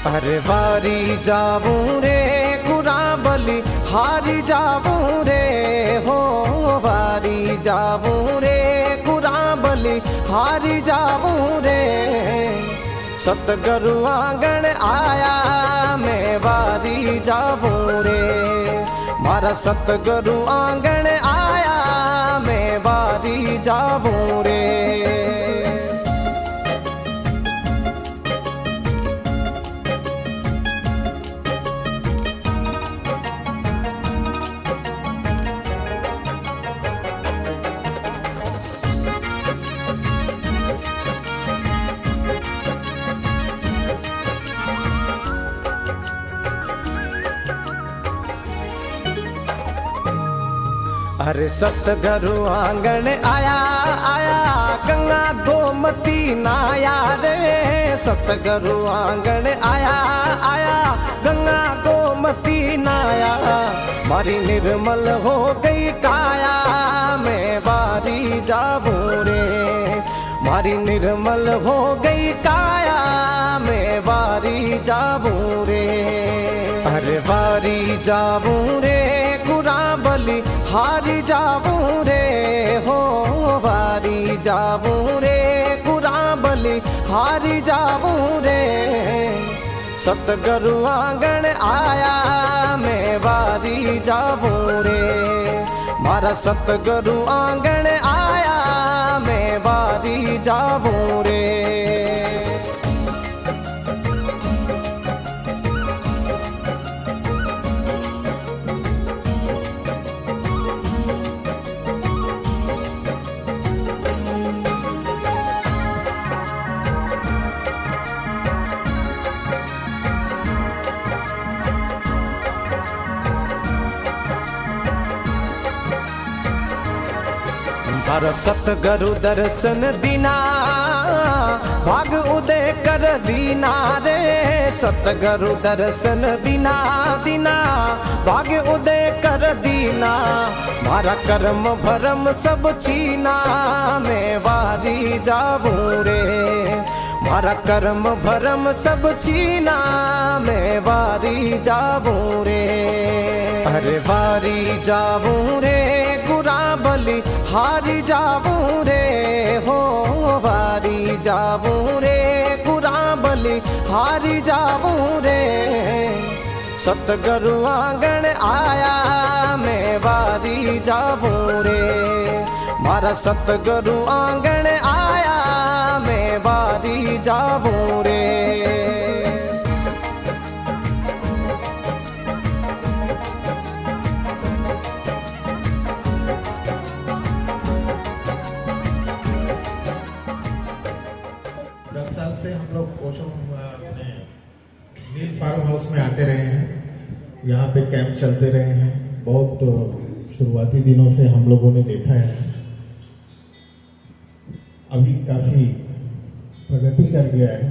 अरे वारी जाऊं रे कुराबली हारी जाऊं रे हो, वारी जाऊं रे कुराबली हारी जाऊं रे। सतगुरु आंगण आया मैं वारी जाऊं रे, मारा सतगुरु आंगण आया मैं वारी जाऊं रे। अरे सतगुरु आंगण आया आया गंगा गोमती नाया रे। सतगुरु आंगण आया आया गंगा गोमती नाया, मारी निर्मल हो गई काया मैं वारी जाऊं रे, मारी निर्मल हो गई काया मैं वारी जाऊं रे। अरे वारी जाऊं रे कुराबली हारी जाऊं रे हो, वारी जाऊं रे कुराबली हारी जाऊं रे। सतगुरु आंगण आया मैं वारी जाऊं रे, मारा सतगुरु आंगण आया मैं वारी जाऊं रे। हर सतगुरु दर्शन दीना भाग उदय कर दीना रे। सतगुरु दर्शन दीना दीना भाग उदय कर दीना, मारा कर्म भरम सब चीना मैं वारी जाऊं रे, मारा कर्म भरम सब चीना मैं वारी जाऊं रे। अरे वारी जाऊं रे कुराबली हारी जाऊं रे हो, वारी जाऊं रे कुराबली हारी जाऊं रे। सतगुरु आंगण आया मैं वारी जाऊं रे, मारा सतगुरु आंगण आया मैं वारी जाऊं रे। हम लोग ओशो अपने नील फार्म हाउस में आते रहे हैं, यहाँ पे कैंप चलते रहे हैं। बहुत शुरुआती दिनों से हम लोगों ने देखा है, अभी काफी प्रगति कर गया है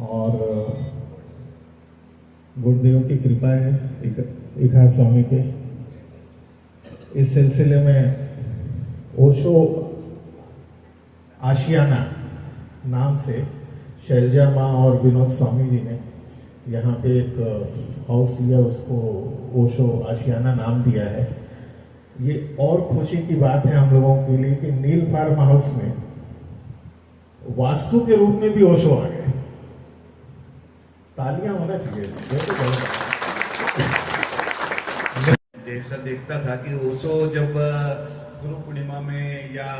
और गुरुदेव की कृपा है इकहार स्वामी के। इस सिलसिले में ओशो आशियाना नाम से शैलजा माँ और विनोद स्वामी जी ने यहाँ पे एक हाउस लिया, उसको ओशो आशियाना नाम दिया है। ये और खुशी की बात है हम लोगों के लिए कि नील फार्म हाउस में वास्तु के रूप में भी ओशो आ गए। तालियां होना चाहिए। जैसा देखता था कि ओशो जब गुरु पूर्णिमा में या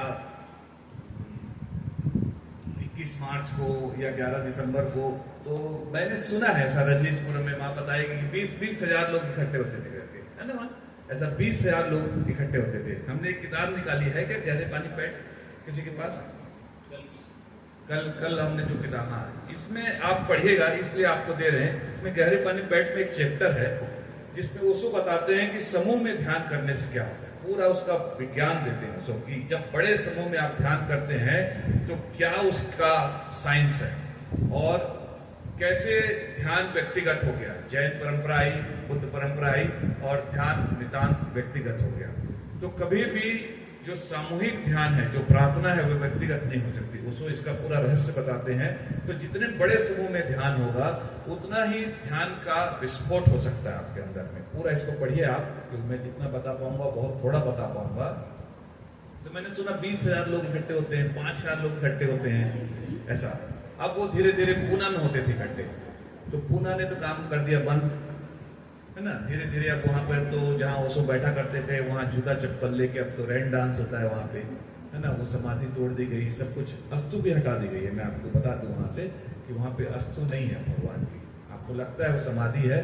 21 मार्च को या 11 दिसंबर को, तो मैंने सुना है ऐसा रजनीशपुरम में माँ बताएगी कि 20-20 हजार लोग इकट्ठे होते थे करके, है ना माँ? ऐसा 20 हजार लोग इकट्ठे होते थे। हमने एक किताब निकाली है क्या गहरे पानी पैट किसी के पास? कल हमने जो किताब, हाँ इसमें आप पढ़िएगा, इसलिए आपको दे रहे हैं। इसमें गहरे पानी पैट में एक चैप्टर है जिसमें ओशो बताते हैं कि समूह में ध्यान करने से क्या होता है, पूरा उसका विज्ञान देते हैं ओशो कि जब बड़े समूह में आप ध्यान करते हैं तो क्या उसका साइंस है और कैसे ध्यान व्यक्तिगत हो गया। जैन परंपरा आई, बुद्ध परंपरा आई और ध्यान नितांत व्यक्तिगत हो गया। तो कभी भी जो सामूहिक ध्यान है, जो प्रार्थना है, वो व्यक्तिगत नहीं हो सकती। उसको इसका पूरा रहस्य बताते हैं। तो जितने बड़े समूह में ध्यान होगा उतना ही ध्यान का विस्फोट हो सकता है आपके अंदर में। पूरा इसको पढ़िए आप, क्योंकि मैं जितना बता पाऊंगा बहुत थोड़ा बता पाऊंगा। तो मैंने सुना 20,000 लोग इकट्ठे होते हैं, 5,000 लोग इकट्ठे होते हैं, ऐसा। अब वो धीरे धीरे पूना में होते थे इकट्ठे, तो पूना ने तो काम कर दिया बंद, है ना। धीरे धीरे अब वहां पर तो जहां ओशो बैठा करते थे वहां जूता चप्पल लेके अब तो रेन डांस होता है वहां पे, है ना। वो समाधि तोड़ दी गई, सब कुछ, अस्तु भी हटा दी गई है। मैं आपको बता दूं वहां से कि वहां पे अस्तु नहीं है भगवान की। आपको लगता है वो समाधि है,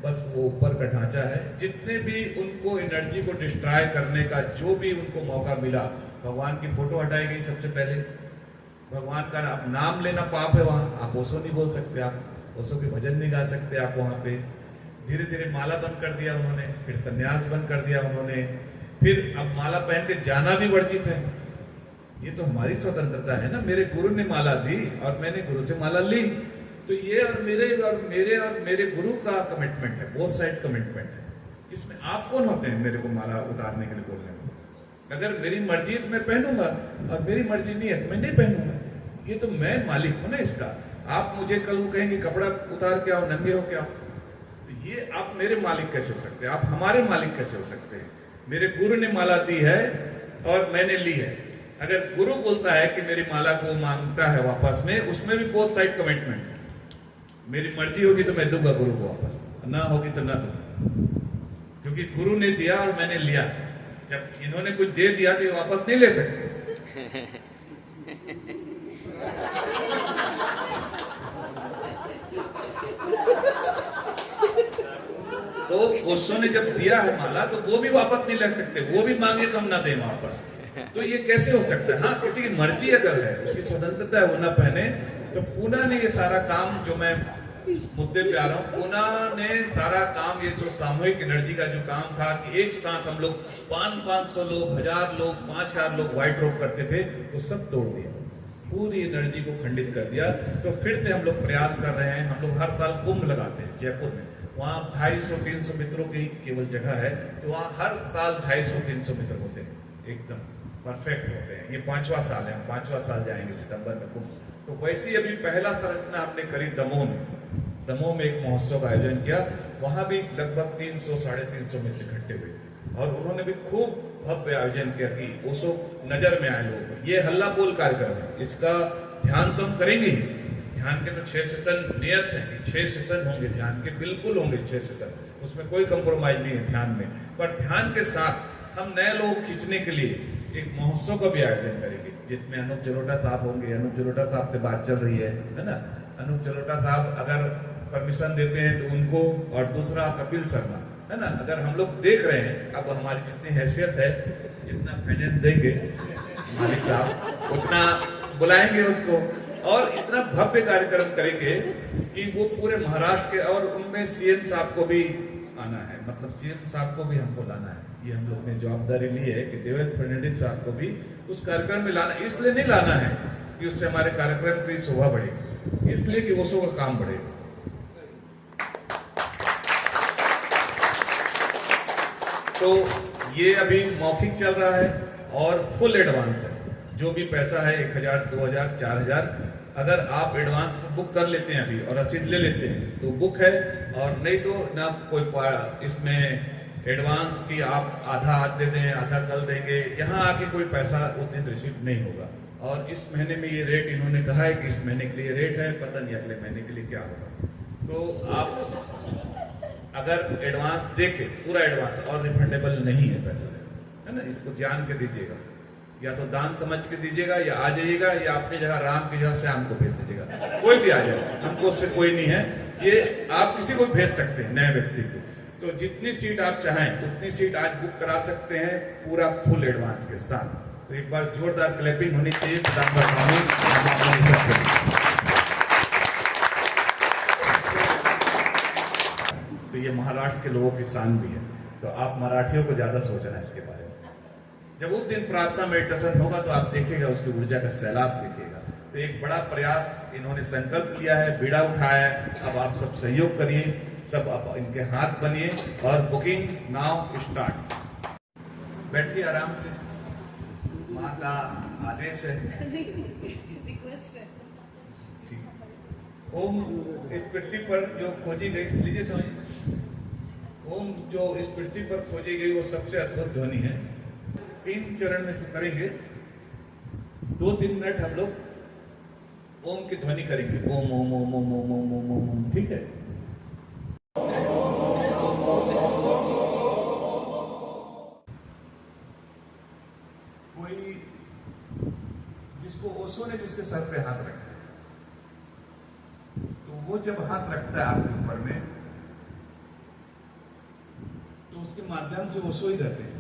बस वो ऊपर का ढांचा है। जितने भी उनको एनर्जी को डिस्ट्रॉय करने का जो भी उनको मौका मिला, भगवान की फोटो हटाई गई सबसे पहले। भगवान का आप नाम लेना पाप है वहां, आप ओशो नहीं बोल सकते, आप ओशो के भजन नहीं गा सकते आप वहां पे। धीरे धीरे माला बंद कर दिया उन्होंने, फिर संन्यास बंद कर दिया उन्होंने, फिर अब माला पहन के जाना भी वर्जित है। ये तो हमारी स्वतंत्रता है ना। मेरे गुरु ने माला दी और मैंने गुरु से माला ली, तो ये और मेरे गुरु का कमिटमेंट है, बोथ साइड कमिटमेंट है। इसमें आप कौन होते हैं मेरे को माला उतारने के लिए बोलने में? अगर मेरी मर्जी है तो मैं पहनूंगा, और मेरी मर्जी नहीं है तो मैं नहीं पहनूंगा। ये तो मैं मालिक हूं ना इसका। आप मुझे कल वो कहेंगे कपड़ा उतार के आओ, नंगे हो के आओ, तो ये आप मेरे मालिक कैसे हो सकते हैं? आप हमारे मालिक कैसे हो सकते हैं? मेरे गुरु ने माला दी है और मैंने ली है। अगर गुरु बोलता है कि मेरी माला को मांगता है वापस में, उसमें भी बोथ साइड कमिटमेंट है। मेरी मर्जी होगी तो मैं दूंगा गुरु को वापस, ना होगी तो ना दूंगा, क्योंकि गुरु ने दिया और मैंने लिया। जब इन्होंने कुछ दे दिया तो ये वापस नहीं ले सकते। तो ओशो ने जब दिया है माला तो वो भी वापस नहीं ले सकते, वो भी मांगे तो हम ना दें वापस। तो ये कैसे हो सकता है? हाँ, किसी की मर्जी अगर है, उसकी स्वतंत्रता है, वो ना पहने। तो पूना ने ये सारा काम, जो मैं मुद्दे पे आ रहा हूँ, पूना ने सारा काम, ये जो सामूहिक एनर्जी का जो काम था कि एक साथ हम लोग 500 लोग, 1000 लोग, 5000 लोग व्हाइट रोप करते थे, वो सब तोड़ दिया, पूरी एनर्जी को खंडित कर दिया। तो फिर से हम लोग प्रयास कर रहे हैं। हम लोग हर साल कुंभ लगाते हैं जयपुर में, वहाँ 250-300 मित्रों की केवल जगह है, तो वहाँ हर साल 250-300 मित्र होते हैं, एकदम परफेक्ट होते हैं। ये 5वां साल है, हम 5वां साल जाएंगे सितंबर में कुंभ। तो वैसे ही अभी पहला संरचना हमने करी दमोह में एक महोत्सव का आयोजन किया। वहां भी लगभग 300-350 मित्र इकट्ठे हुए, और उन्होंने भी खूब भव्य आयोजन किया कि ओशो नजर में आए लोग। ये हल्ला बोल कार्यक्रम है, इसका ध्यान तो हम करेंगे ही। ध्यान के तो 6 सेशन नियत है कि 6 सेशन होंगे ध्यान के, बिल्कुल होंगे 6 सेशन, उसमें कोई कंप्रोमाइज नहीं है ध्यान में। पर ध्यान के साथ हम नए लोग खींचने के लिए एक महोत्सव का भी आयोजन करेंगे, जिसमें अनूप जलोटा साहब होंगे। अनूप जलोटा साहब से बात चल रही है ना। अनूप जलोटा साहब अगर परमिशन देते हैं तो उनको, और दूसरा कपिल शर्मा, है ना। अगर हम लोग देख रहे हैं, अब हमारी जितनी हैसियत है, जितना फाइनेंस देंगे मालिक साहब, उतना बुलाएंगे उसको, और इतना भव्य कार्यक्रम करेंगे कि वो पूरे महाराष्ट्र के, और उनमें सीएम साहब को भी आना है, मतलब सीएम साहब को भी हमको लाना है। ये हम लोग ने जवाबदारी ली है कि देवेंद्र फडणवीस साहब को भी उस कार्यक्रम में लाना। इसलिए नहीं लाना है कि उससे हमारे कार्यक्रम की शोभा बढ़ेगी, इसलिए कि ओशो का काम बढ़ेगा। तो ये अभी मौखिक चल रहा है और फुल एडवांस है। जो भी पैसा है 1000, 2000, 4000, अगर आप एडवांस बुक कर लेते हैं अभी और रसीद ले लेते हैं तो बुक है, और नहीं तो ना कोई इसमें एडवांस की आप आधा आज दे दें, आधा कल देंगे, यहाँ आके कोई पैसा उस दिन रिसीव नहीं होगा। और इस महीने में ये रेट इन्होंने कहा है कि इस महीने के लिए रेट है, पता नहीं अगले महीने के लिए क्या होगा। तो आप अगर एडवांस देके, पूरा एडवांस और रिफंडेबल नहीं है पैसा, है ना, इसको जान के दीजिएगा। या तो दान समझ के दीजिएगा, या आ जाइएगा, या अपनी जगह राम की जगह श्याम को भेज दीजिएगा, कोई भी आ जाएगा, हमको उससे कोई नहीं है। ये आप किसी को भेज सकते हैं, नए व्यक्ति को। तो जितनी सीट आप चाहें उतनी सीट आज बुक करा सकते हैं, पूरा फुल एडवांस के साथ। तो एक बार जोरदार क्लैपिंग होनी चाहिए। तो ये महाराष्ट्र के लोगों की शान भी है, तो आप मराठियों को ज्यादा सोचना है इसके बारे में। जब उस दिन प्रार्थना मेडिटेशन होगा तो आप देखेगा उसकी ऊर्जा का सैलाब देखेगा। तो एक बड़ा प्रयास इन्होंने संकल्प किया है, बीड़ा उठाया है। अब आप सब सहयोग करिए, सब आप इनके हाथ बनिए, और बुकिंग नाउ स्टार्ट। बैठिए आराम से, माँ का आदेश है। रिक्वेस्ट है। ओम इस पृथ्वी पर जो खोजी गई, लीजिए समझिए, ओम जो इस पृथ्वी पर खोजी गई वो सबसे अद्भुत ध्वनि है। 3 चरण में से करेंगे, 2-3 मिनट हम लोग ओम की ध्वनि करेंगे। ओम ओम ओम ओम ओम ओम ओम ओम ओम, ठीक है। कोई जिसको ओशो ने जिसके सर पे हाथ रखा है, तो वो जब हाथ रखता है आपके ऊपर में, तो उसके माध्यम से ओशो ही रहते हैं,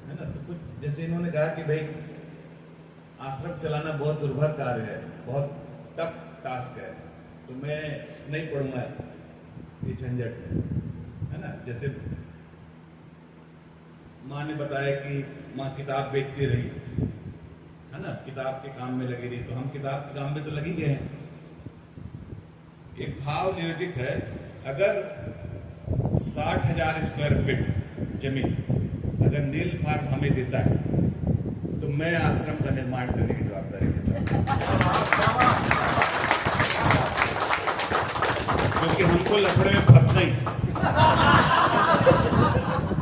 है ना। तो कुछ जैसे इन्होंने कहा कि भाई आश्रम चलाना बहुत दुर्भर कार्य है, बहुत टफ टास्क है, तो मैं नहीं पढ़ूंगा ये झंझट, है ना। जैसे माँ ने बताया कि माँ किताब बेचती रही, है ना, किताब के काम में लगी रही, तो हम किताब के काम में तो लगी गए हैं। एक भाव नियोजित है, अगर 60,000 स्क्वायर फीट जमीन अगर नील फार्म हमें देता है, तो मैं आश्रम का निर्माण करने की जवाबदारी लेता हूं, क्योंकि हमको लफड़े में फंसना ही,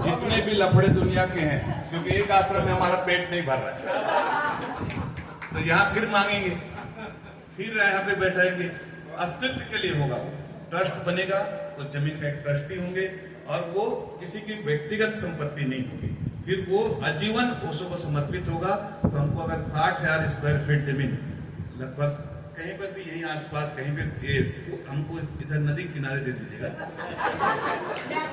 जितने भी लफड़े दुनिया के हैं, क्योंकि एक आश्रम में हमारा पेट नहीं भर रहा है, तो यहाँ फिर मांगेंगे, फिर यहाँ पे बैठेंगे, अस्तित्व के लिए होगा। ट्रस्ट बनेगा तो जमीन का एक ट्रस्टी होंगे, और वो किसी की व्यक्तिगत संपत्ति नहीं होगी, फिर वो आजीवन ओशो को समर्पित होगा। तो हमको अगर 60,000 स्क्वायर फीट जमीन लगभग कहीं पर भी यहीं आसपास कहीं पे हमको इधर नदी किनारे दे दीजिएगा,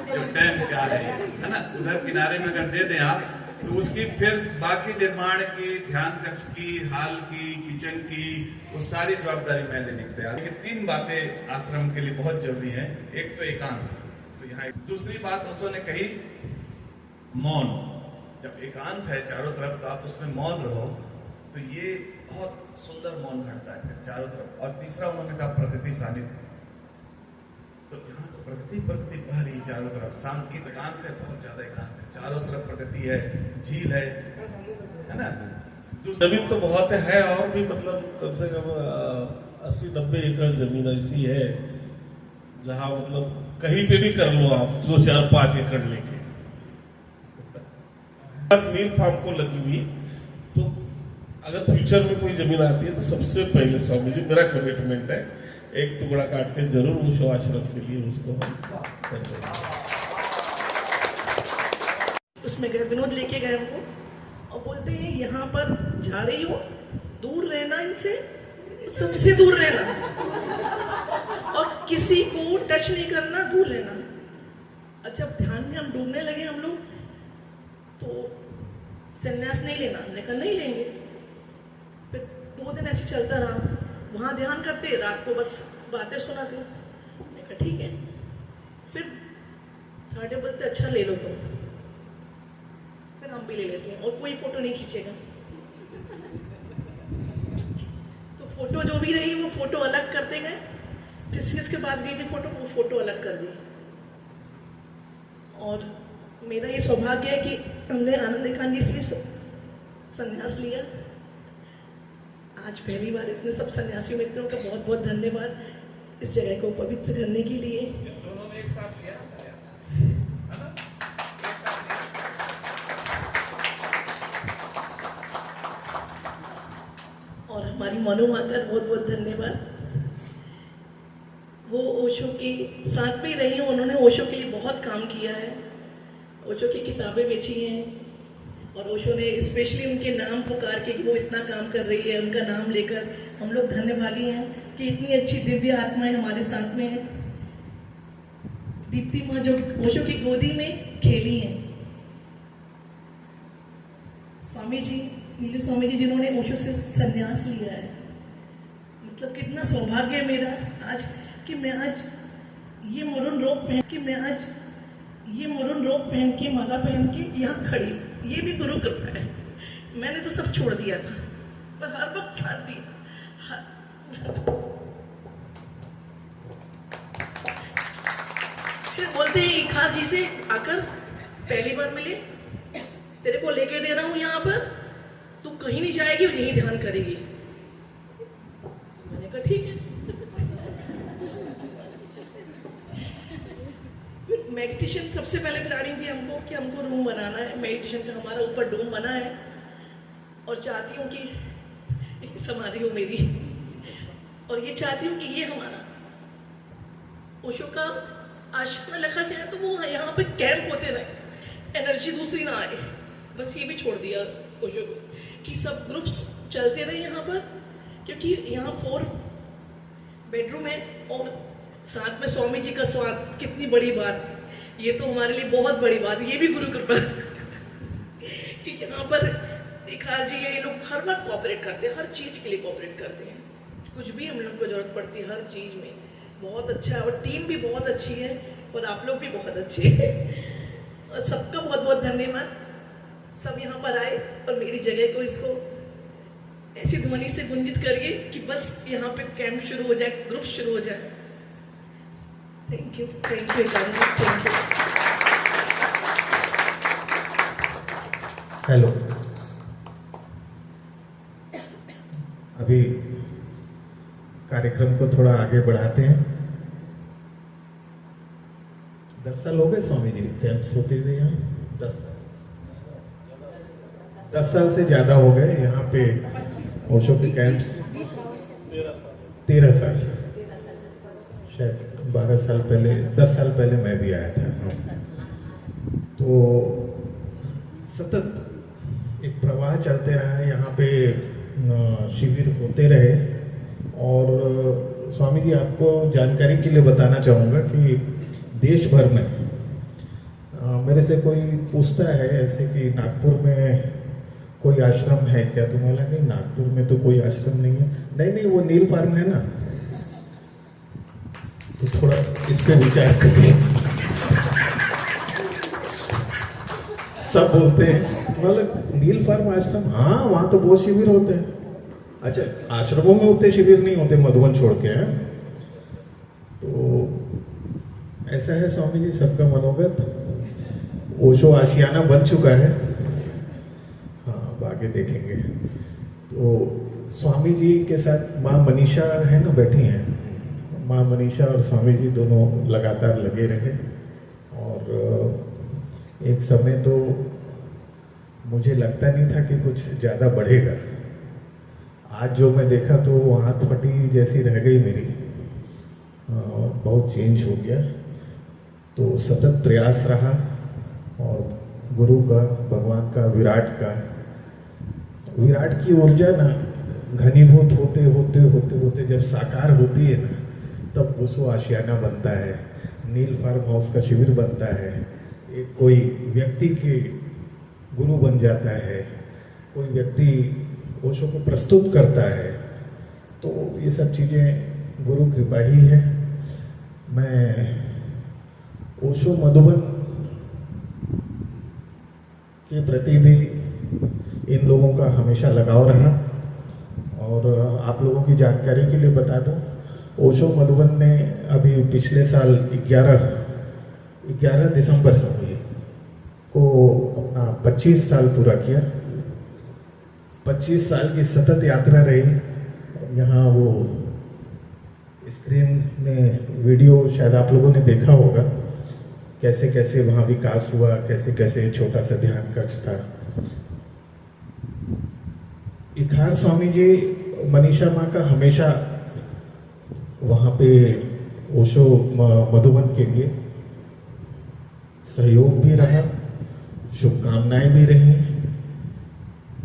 जो डैम क्या है ना, उधर किनारे में अगर दे दें आप, तो उसकी फिर बाकी निर्माण की, ध्यान कक्ष की, हाल की, किचन की, वो सारी जवाबदारी मैं लेने को तैयार। ये 3 बातें आश्रम के लिए बहुत जरूरी है। एक तो एकांत, तो यहाँ दूसरी बात उसने कही मौन। जब एकांत है चारों तरफ, तो आप उसमें मौन रहो, तो ये बहुत सुंदर मौन घटता है चारों तरफ। और तीसरा उन्होंने कहा प्रकृति सानिध्य, तो यहाँ तो प्रकृति बह रही चारों तरफ, शांति एकांत है, बहुत ज्यादा एकांत है, चारों तरफ प्रकृति है, झील है ना। जमीन तो बहुत है, और भी मतलब कम से कम 80-90 एकड़ जमीन ऐसी है जहाँ मतलब कहीं पे भी कर लो आप 2-4-5 एकड़ लेके नील फार्म को लगी हुई। तो अगर फ्यूचर में कोई जमीन आती है, तो सबसे पहले स्वामी जी मेरा कमिटमेंट है, एक टुकड़ा काट के जरूर ओशो आश्रम के लिए उसको हम उसमें गए, विनोद लेके गए हमको और बोलते हैं यहाँ पर जा रही हो, दूर रहना इनसे, सबसे दूर रहना, और किसी को टच नहीं करना, दूर रहना। अच्छा, ध्यान में हम डूबने लगे हम लोग, तो संन्यास नहीं लेना, हमने कहा नहीं लेंगे। फिर 2 दिन ऐसे चलता रहा, वहाँ ध्यान करते, रात को बस बातें सुनाते, मैंने कहा ठीक है। फिर ठाटे बोलते अच्छा ले लो तुम, फिर हम भी ले लेते हैं, और कोई फोटो नहीं खींचेगा। तो फोटो जो भी रही वो फोटो अलग करते गए, किसके पास गई थी फोटो, वो फोटो अलग कर दी। और मेरा ये सौभाग्य है कि हमने आनंद एकांत जी से संन्यास लिया। आज पहली बार इतने सब सन्यासी मित्रों का बहुत बहुत धन्यवाद इस जगह को पवित्र करने के लिए। दोनों ने एक साथ लिया, और हमारी मनो माता बहुत बहुत धन्यवाद। वो ओशो के साथ में ही रही हैं, उन्होंने ओशो के लिए बहुत काम किया है, ओशो की किताबें बेची हैं, और ओशो ने स्पेशली उनके नाम पुकार के कि वो इतना काम कर रही है, उनका नाम लेकर हम लोग धन्यभागी हैं कि इतनी अच्छी दिव्य आत्माएं हमारे साथ में हैं। दीप्ति माँ जो ओशो की गोदी में खेली हैं, स्वामी जी, नीलू स्वामी जी जिन्होंने ओशो से संन्यास लिया है, मतलब कितना सौभाग्य है मेरा आज कि मैं आज ये मरून रोब पहन के माला पहन के यहाँ खड़ी। ये भी गुरु कृपा है, मैंने तो सब छोड़ दिया था, पर हर वक्त साथ दिया। फिर बोलते हैं इखा जी से आकर पहली बार मिले, तेरे को लेके दे रहा हूँ यहाँ पर, तू कहीं नहीं जाएगी, वो यही ध्यान करेगी। मैंने कहा ठीक है। मेडिटेशन सबसे पहले प्लानिंग थी हमको कि हमको रूम बनाना है मेडिटेशन का, हमारा ऊपर डोम बना है और चाहती हूँ कि समाधि हो मेरी, और ये चाहती हूँ कि ये हमारा ओशो का आश्रम में लिखा गया है तो वो यहाँ पे कैंप होते रहे, एनर्जी दूसरी ना आए। बस ये भी छोड़ दिया ओशो को कि सब ग्रुप्स चलते रहे यहाँ पर, क्योंकि यहाँ 4 बेडरूम है और साथ में स्वामी जी का स्वाद, कितनी बड़ी बात, ये तो हमारे लिए बहुत बड़ी बात, ये भी गुरु कृपा कि यहाँ पर दिखा जी ये लोग हर बार कोऑपरेट करते हैं, हर चीज के लिए कोऑपरेट करते हैं, कुछ भी हम लोग को जरूरत पड़ती है हर चीज में, बहुत अच्छा है। और टीम भी बहुत अच्छी है और आप लोग भी बहुत अच्छे हैं और सबका बहुत बहुत धन्यवाद। सब यहाँ पर आए और मेरी जगह को इसको ऐसी ध्वनि से गुंजित करिए कि बस यहाँ पे कैंप शुरू हो जाए, ग्रुप शुरू हो जाए। Thank you, thank you, thank you. Hello, अभी कार्यक्रम को थोड़ा आगे बढ़ाते हैं। 10 साल हो गए स्वामी जी कैंप्स होते हुए यहाँ, 10 साल से ज्यादा हो गए यहाँ पे ओशो के कैंप्स। 13 साल, शायद 12 साल पहले, 10 साल पहले मैं भी आया था। तो सतत एक प्रवाह चलते रहा है यहाँ पे, शिविर होते रहे। और स्वामी जी आपको जानकारी के लिए बताना चाहूँगा कि देश भर में मेरे से कोई पूछता है ऐसे कि नागपुर में कोई आश्रम है क्या, तो मैं नहीं, नागपुर में तो कोई आश्रम नहीं है। नहीं, वो नील फार्म है ना, तो थोड़ा इस पे विचार करिए। सब बोलते हैं मतलब नील फार्म आश्रम, हाँ वहां तो बहुत शिविर होते हैं। अच्छा, आश्रमों में उतने शिविर नहीं होते मधुबन छोड़ के, हैं तो ऐसा है स्वामी जी सबका मनोगत। ओशो आशियाना बन चुका है, हाँ आगे देखेंगे। तो स्वामी जी के साथ माँ मनीषा है ना, बैठी हैं, माँ मनीषा और स्वामी जी दोनों लगातार लगे रहे। और एक समय तो मुझे लगता नहीं था कि कुछ ज़्यादा बढ़ेगा। आज जो मैं देखा तो हाथ फटी जैसी रह गई मेरी, बहुत चेंज हो गया। तो सतत प्रयास रहा और गुरु का, भगवान का, विराट की ऊर्जा ना घनीभूत होते होते होते होते जब साकार होती है ना, तब उसको आशियाना बनता है, नील फार्म हाउस का शिविर बनता है, एक कोई व्यक्ति के गुरु बन जाता है, कोई व्यक्ति ओशो को प्रस्तुत करता है। तो ये सब चीज़ें गुरु कृपा ही है। मैं ओशो मधुबन के प्रति भी इन लोगों का हमेशा लगाव रहा। और आप लोगों की जानकारी के लिए बता दूं, ओशो मधुबन ने अभी पिछले साल 11 दिसंबर से को अपना 25 साल पूरा किया। 25 साल की सतत यात्रा रही। यहाँ वो स्क्रीन में वीडियो शायद आप लोगों ने देखा होगा, कैसे कैसे वहाँ विकास हुआ, कैसे कैसे छोटा सा ध्यान कक्ष था। इखार स्वामी जी मनीषा माँ का हमेशा वहाँ पे ओशो मधुबन के लिए सहयोग भी रहा, शुभकामनाएं भी रही।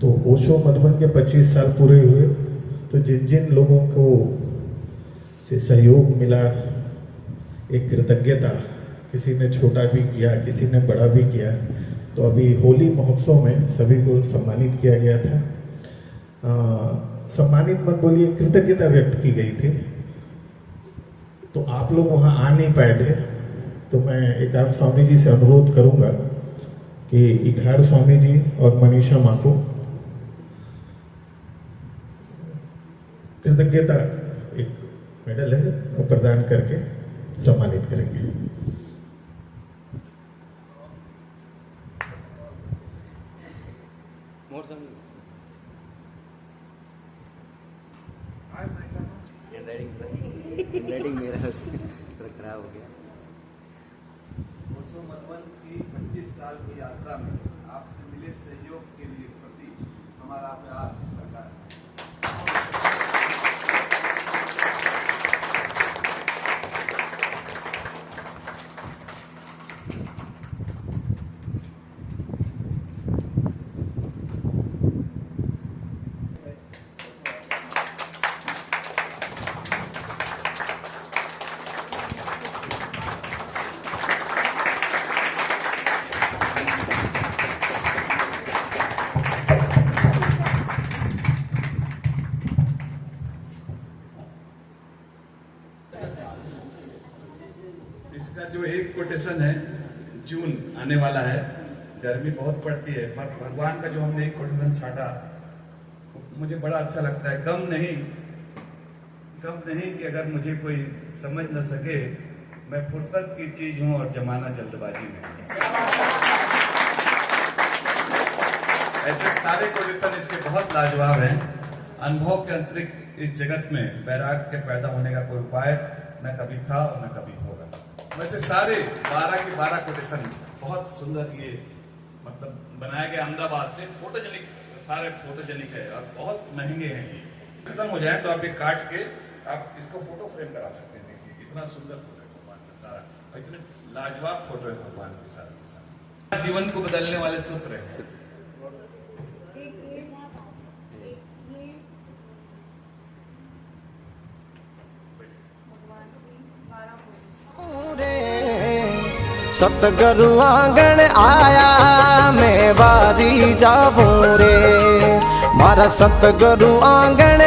तो ओशो मधुबन के 25 साल पूरे हुए, तो जिन जिन लोगों को से सहयोग मिला, एक कृतज्ञता, किसी ने छोटा भी किया, किसी ने बड़ा भी किया। तो अभी होली महोत्सव में सभी को सम्मानित किया गया था। सम्मानित मत बोलिए, कृतज्ञता व्यक्त की गई थी। तो आप लोग वहाँ आ नहीं पाए थे, तो मैं एकांत स्वामी जी से अनुरोध करूंगा कि इखाड़ स्वामी जी और मनीषा माँ को कृतज्ञता एक मेडल है वो प्रदान करके सम्मानित करेंगे। तरह से थोड़ा खराब हो गया। ओशो मधुबन की 25 साल की यात्रा में आपसे मिले सहयोग के लिए प्रति हमारा आभार सरकार। इसका जो एक कोटेशन है, जून आने वाला है, गर्मी बहुत पड़ती है, पर भगवान का जो हमने एक कोटेशन छाटा मुझे बड़ा अच्छा लगता है। गम नहीं कि अगर मुझे कोई समझ न सके, मैं फुर्सत की चीज हूं और जमाना जल्दबाजी में। ऐसे सारे कोटेशन इसके बहुत लाजवाब हैं। अनुभव के अंतरिक्ष इस जगत में वैराग के पैदा होने का कोई उपाय न कभी था और न कभी होगा। वैसे सारे 12 के 12 कोटेशन बहुत सुंदर, ये मतलब बनाया गया अहमदाबाद से, फोटोजेनिक, सारे फोटोजेनिक है और बहुत महंगे हैं। ये खत्म हो जाए तो आप ये काट के आप इसको फोटो फ्रेम करा सकते हैं। देखिए कितना सुंदर फोटो है भगवान का सारा, और इतने लाजवाब फोटो है भगवान के साथ। जीवन को बदलने वाले सूत्र है। सतगुरु आंगण आया मैं बारी जाऊं रे, मारा सतगुरु आंगण